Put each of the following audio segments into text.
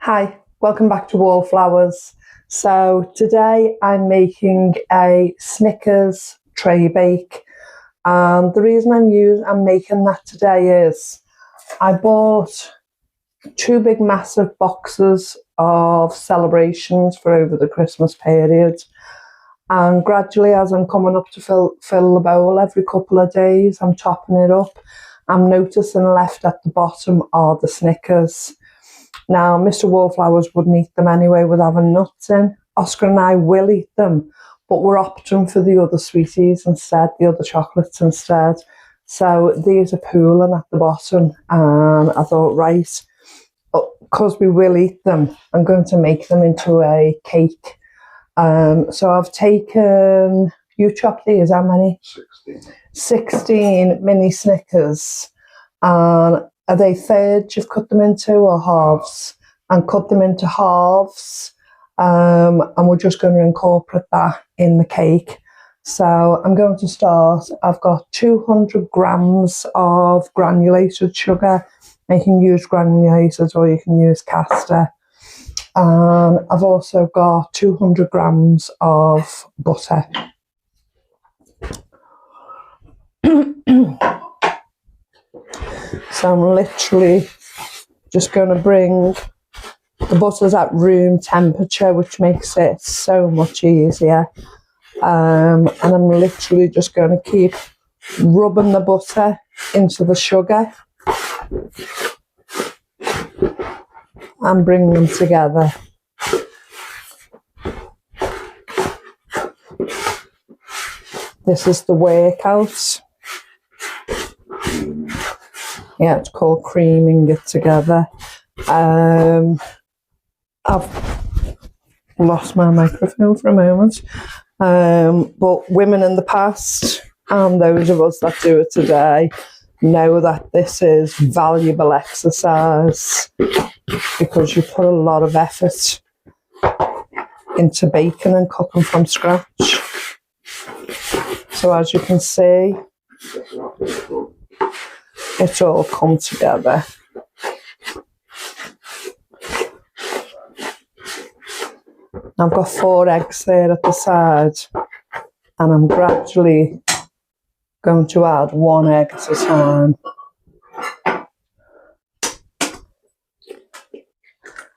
Hi, welcome back to Wallflowers. So today I'm making a Snickers Traybake, and the reason I'm making that today is I bought two big massive boxes of celebrations for over the Christmas period, and gradually as I'm coming up to fill the bowl every couple of days, I'm topping it up. I'm noticing left at the bottom are the Snickers. Now, Mr. Wallflowers wouldn't eat them anyway with having nuts in. Oscar and I will eat them, but we're opting for the other sweeties instead, the other chocolates instead. So these are pooling at the bottom, and I thought, right, because we will eat them, I'm going to make them into a cake. So I've taken, you chopped these, how many? 16 mini Snickers. And are they thirds you've cut them into or halves? And cut them into halves. And we're just going to incorporate that in the cake. So I'm going to start. I've got 200 grams of granulated sugar. You can use granulated or you can use caster. And I've also got 200 grams of butter. So I'm literally just going to bring the butters at room temperature, which makes it so much easier. And I'm literally just going to keep rubbing the butter into the sugar and bring them together. This is the workout. Yeah, it's called creaming it together. I've lost my microphone for a moment. But women in the past, and those of us that do it today, know that this is valuable exercise because you put a lot of effort into baking and cooking from scratch. So as you can see, it's all come together. I've got 4 eggs there at the side, and I'm gradually going to add 1 egg at a time.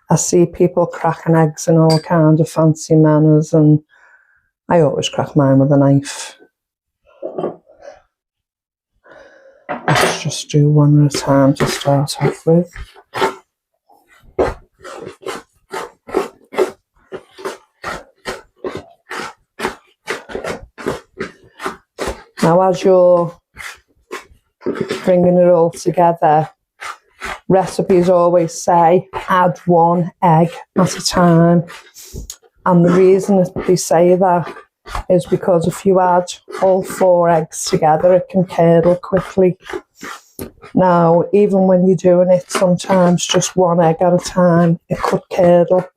I see people cracking eggs in all kinds of fancy manners, and I always crack mine with a knife. Let's just do 1 at a time to start off with. Now, as you're bringing it all together, recipes always say add 1 egg at a time. And the reason that they say that is because if you add all 4 eggs together, it can curdle quickly. Now, even when you're doing it, sometimes just 1 egg at a time, it could curdle.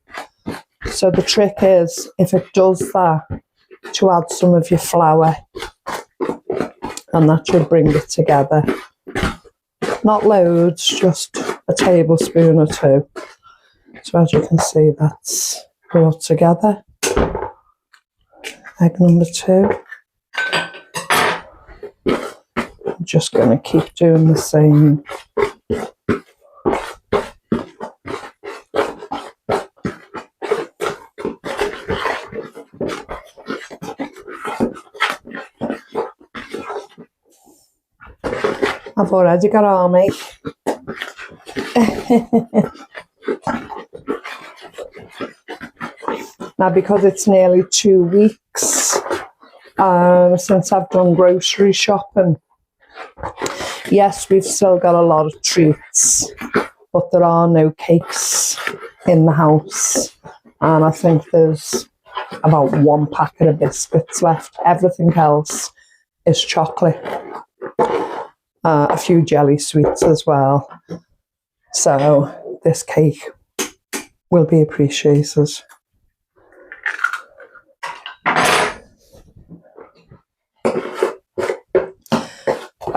So the trick is, if it does that, to add some of your flour, and that should bring it together. Not loads, just a tablespoon or 2. So as you can see, that's brought together. Egg number 2. I'm just going to keep doing the same. I've already got army. Now, because it's nearly 2 weeks since I've done grocery shopping, yes, we've still got a lot of treats, but there are no cakes in the house. And I think there's about 1 packet of biscuits left. Everything else is chocolate. A few jelly sweets as well. So this cake will be appreciated.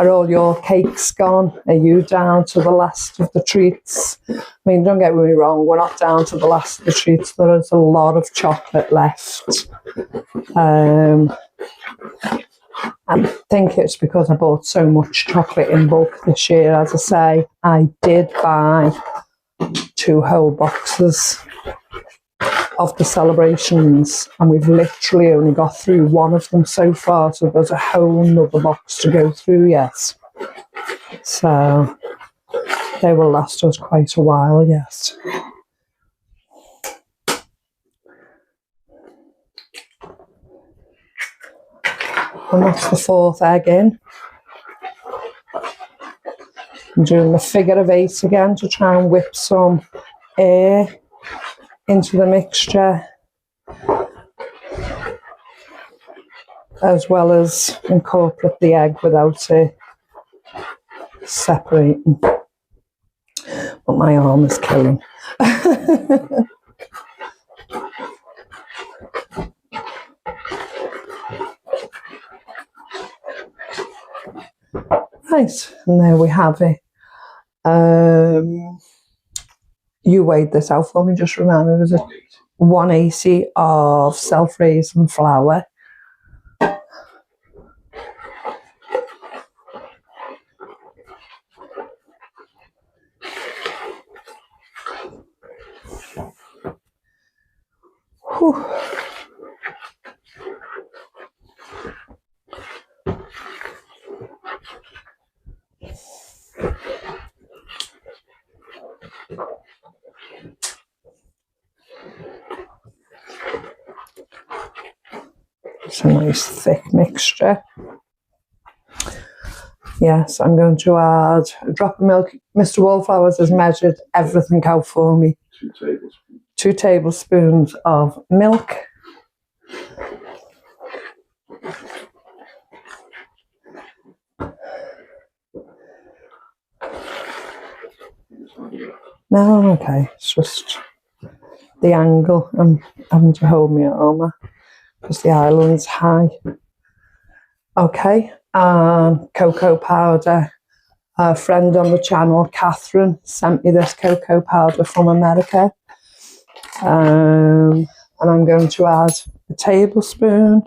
Are all your cakes gone? Are you down to the last of the treats? I mean, don't get me wrong, we're not down to the last of the treats. There is a lot of chocolate left. I think it's because I bought so much chocolate in bulk this year. As I say, I did buy 2 whole boxes of the celebrations, and we've literally only got through one of them so far, so there's a whole nother box to go through yet. So they will last us quite a while yet. And that's the 4th egg in. I'm doing the figure of 8 again to try and whip some air into the mixture, as well as incorporate the egg without it separating. But my arm is killing. Right, and there we have it. You weighed this out for me, just remember, was it 180 of self-raising flour, whew. It's a nice thick mixture. Yes, I'm going to add a drop of milk. Mr. Wallflowers has measured everything out for me. 2 tablespoons of milk. No, okay, it's just the angle. I'm having to hold my arm up because the island's high. Okay, cocoa powder. A friend on the channel, Catherine, sent me this cocoa powder from America. And I'm going to add a tablespoon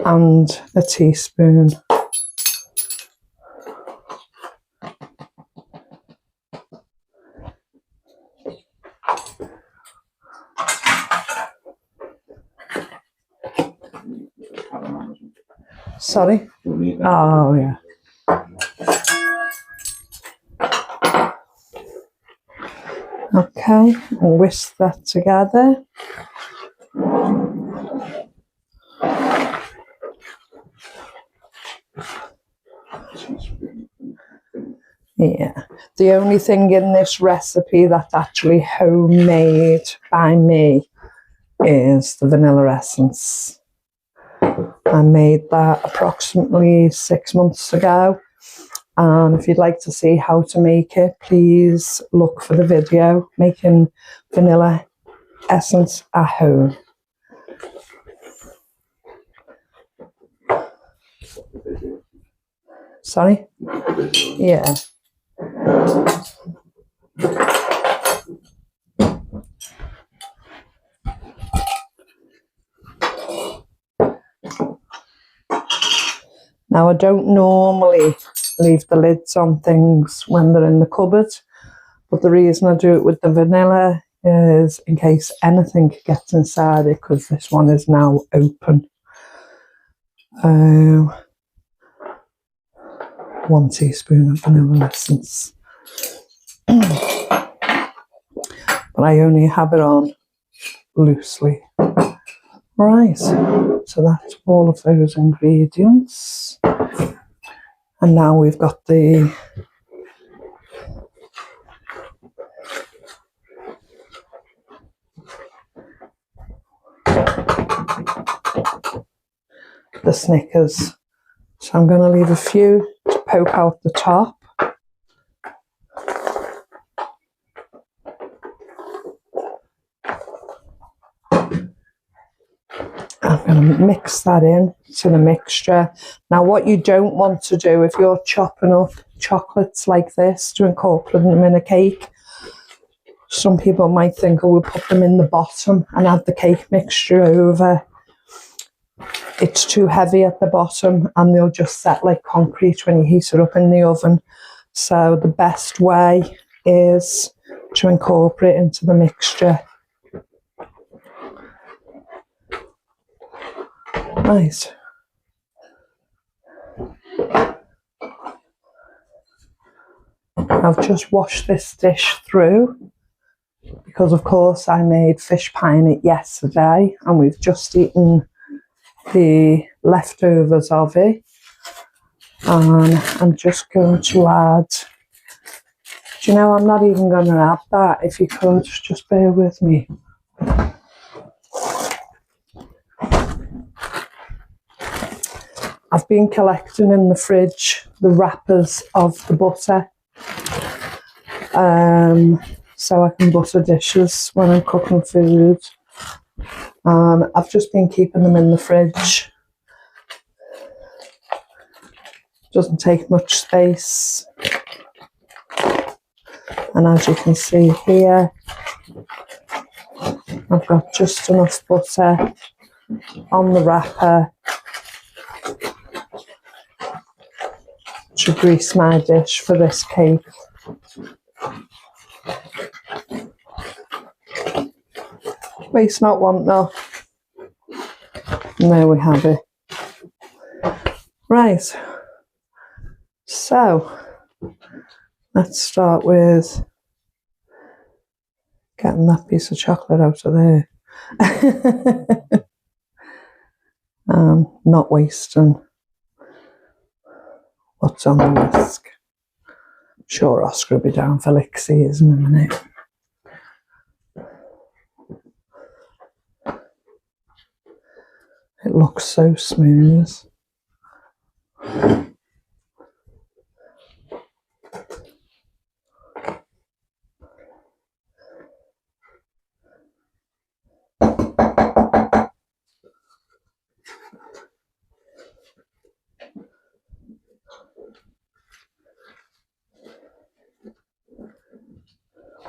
and a teaspoon. Sorry? Oh, yeah. Okay, and whisk that together. Yeah, the only thing in this recipe that's actually homemade by me is the vanilla essence. I made that approximately 6 months ago. And if you'd like to see how to make it, please look for the video, making vanilla essence at home. Sorry? Yeah. Now, I don't normally leave the lids on things when they're in the cupboard, but the reason I do it with the vanilla is in case anything gets inside it, because this one is now open. 1 teaspoon of vanilla essence. But I only have it on loosely. Right, so that's all of those ingredients. And now we've got the Snickers. So I'm going to leave a few to poke out the top. I'm going going to mix that in to the mixture. Now what you don't want to do if you're chopping up chocolates like this to incorporate them in a cake, some people might think, oh, we'll put them in the bottom and add the cake mixture over. It's too heavy at the bottom and they'll just set like concrete when you heat it up in the oven. So the best way is to incorporate into the mixture. Right. I've just washed this dish through because of course I made fish pie in it yesterday and we've just eaten the leftovers of it. And I'm just going to add, do you know, I'm not even going to add that. If you could, just bear with me. I've been collecting in the fridge the wrappers of the butter. So I can butter dishes when I'm cooking food. And I've just been keeping them in the fridge. Doesn't take much space. And as you can see here, I've got just enough butter on the wrapper to grease my dish for this cake. Waste not, want not. And there we have it. Right. So, let's start with getting that piece of chocolate out of there. And not wasting what's on the whisk. I'm sure Oscar will be down for lixies in a minute. It looks so smooth.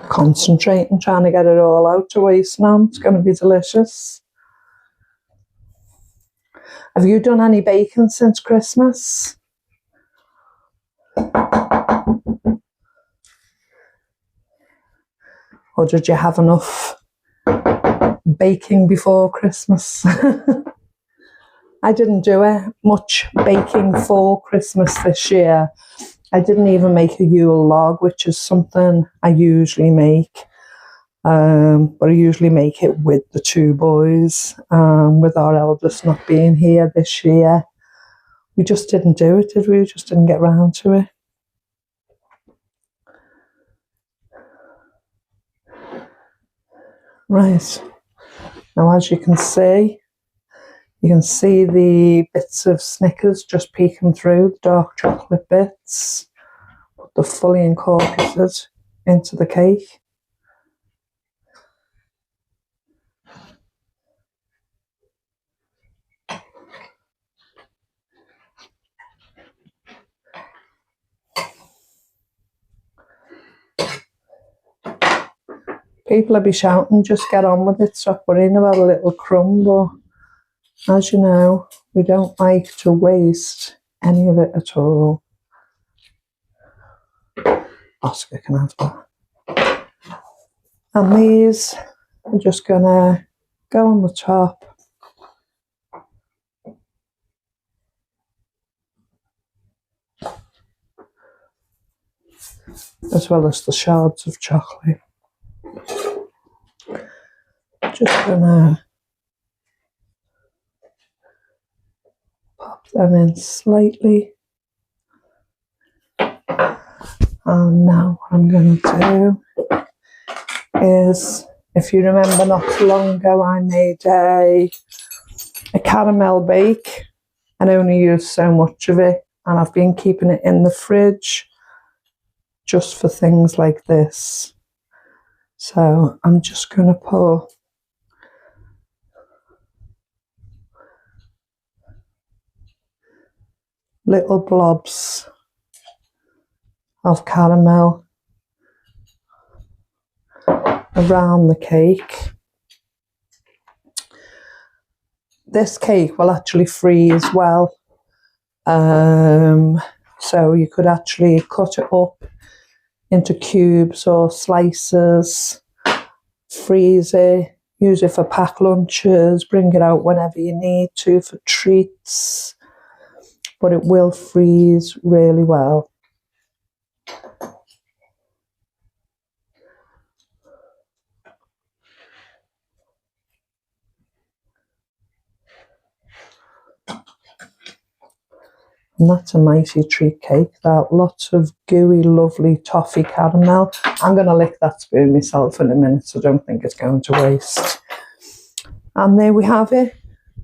Concentrating, trying to get it all out to waste now. It's going to be delicious. Have you done any baking since Christmas? Or did you have enough baking before Christmas? I didn't do much baking for Christmas this year. I didn't even make a Yule log, which is something I usually make. But I usually make it with the two boys, with our eldest not being here this year. We just didn't do it, did we? We just didn't get round to it. Right. Now, as you can see the bits of Snickers just peeking through, the dark chocolate bits. But they're fully incorporated into the cake. People will be shouting, just get on with it, stop worrying about a little crumb. But as you know, we don't like to waste any of it at all. Oscar can have that. And these are just going to go on the top. As well as the shards of chocolate. Just going to pop them in slightly. And now what I'm going to do is, if you remember not too long ago, I made a caramel bake and only used so much of it. And I've been keeping it in the fridge just for things like this. So I'm just going to pour little blobs of caramel around the cake. This cake will actually freeze well, so you could actually cut it up into cubes or slices, freeze it, use it for pack lunches, bring it out whenever you need to for treats, but it will freeze really well. And that's a mighty treat cake. That lots of gooey, lovely toffee caramel. I'm going to lick that spoon myself in a minute, so I don't think it's going to waste. And there we have it.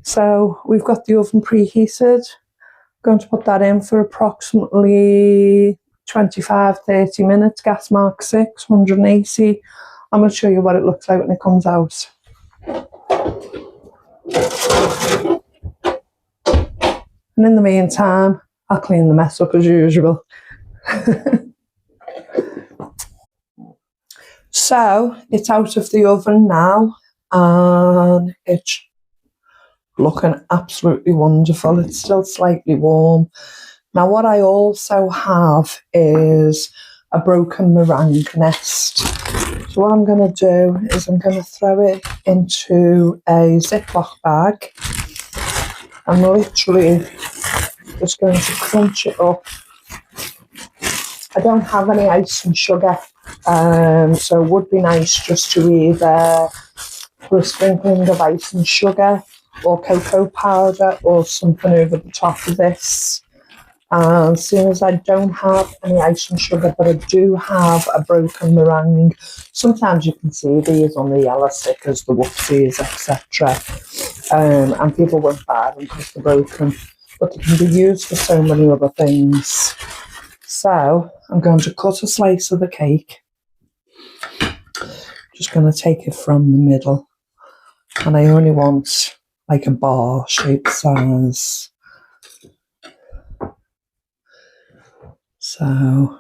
So we've got the oven preheated. I'm going to put that in for approximately 25-30 minutes. Gas mark 6, 180. I'm going to show you what it looks like when it comes out. And in the meantime, I'll clean the mess up as usual. So it's out of the oven now and it's looking absolutely wonderful. It's still slightly warm. Now what I also have is a broken meringue nest. So what I'm going to do is I'm going to throw it into a Ziploc bag. I'm literally just going to crunch it up. I don't have any ice and sugar, so it would be nice just to either put a sprinkling of ice and sugar or cocoa powder or something over the top of this. And seeing as I don't have any ice and sugar, but I do have a broken meringue, sometimes you can see these on the yellow stickers, the whoopsies, etc. And people won't buy them because they're broken, but they can be used for so many other things. So I'm going to cut a slice of the cake. Just going to take it from the middle, and I only want like a bar shaped size. So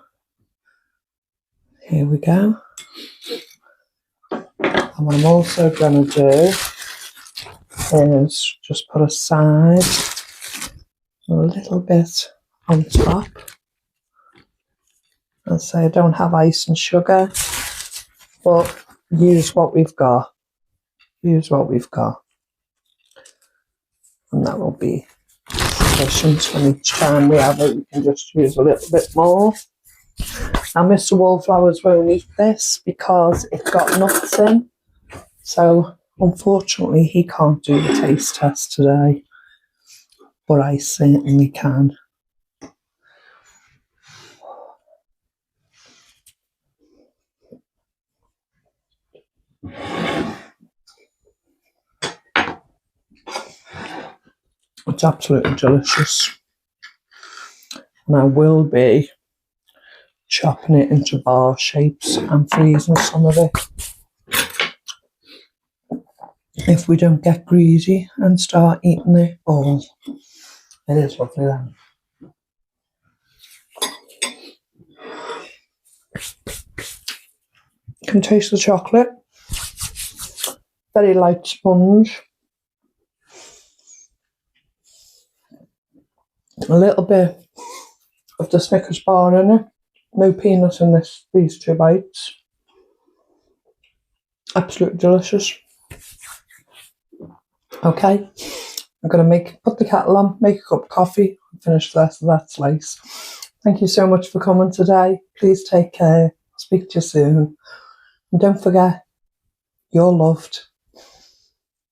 here we go. And what I'm also going to do is just put aside a little bit on top. And say I don't have ice and sugar, but use what we've got. Use what we've got. And that will be sufficient. And each time we have it, we can just use a little bit more. Now Mr. Wallflowers won't eat this because it's got nuts in. So unfortunately he can't do the taste test today. But I certainly can. It's absolutely delicious. And I will be chopping it into bar shapes and freezing some of it if we don't get greedy and start eating it all. It is lovely then. You can taste the chocolate. Very light sponge. A little bit of the Snickers bar in it. No peanut in these 2 bites. Absolutely delicious. Okay, I'm going to put the kettle on, make a cup of coffee, and finish the rest of that slice. Thank you so much for coming today. Please take care. I'll speak to you soon. And don't forget, you're loved.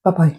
Bye-bye.